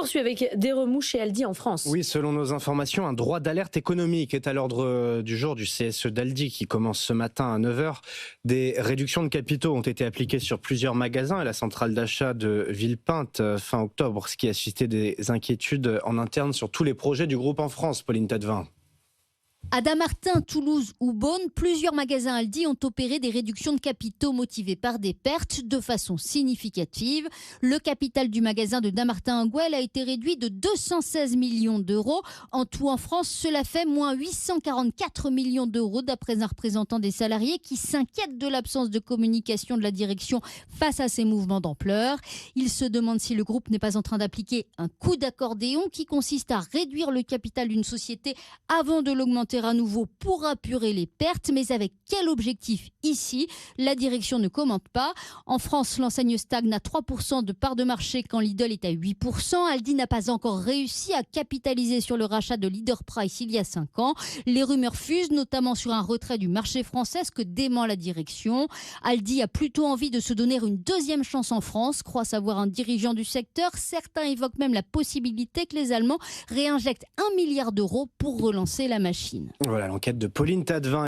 poursuit avec des remous chez Aldi en France. Oui, selon nos informations, un droit d'alerte économique est à l'ordre du jour du CSE d'Aldi qui commence ce matin à 9 h. Des réductions de capitaux ont été appliquées sur plusieurs magasins à la centrale d'achat de Villepinte fin octobre, ce qui a suscité des inquiétudes en interne sur tous les projets du groupe en France, Pauline Tadevin. À Dammartin, Toulouse ou Beaune, plusieurs magasins Aldi ont opéré des réductions de capitaux motivées par des pertes de façon significative. Le capital du magasin de Dammartin-en-Goële a été réduit de 216 millions d'euros. En tout en France, cela fait moins 844 millions d'euros d'après un représentant des salariés qui s'inquiète de l'absence de communication de la direction face à ces mouvements d'ampleur. Il se demande si le groupe n'est pas en train d'appliquer un coup d'accordéon qui consiste à réduire le capital d'une société avant de l'augmenter à nouveau pour apurer les pertes, mais avec quel objectif ici? La direction ne commente pas. En France, l'enseigne stagne à 3% de part de marché quand Lidl est à 8%. Aldi n'a pas encore réussi à capitaliser sur le rachat de Leader Price il y a 5 ans. Les rumeurs fusent, notamment sur un retrait du marché français, ce que dément la direction. Aldi a plutôt envie de se donner une deuxième chance en France, croit savoir un dirigeant du secteur. Certains évoquent même la possibilité que les Allemands réinjectent 1 milliard d'euros pour relancer la machine. Voilà l'enquête de Pauline Tadevin.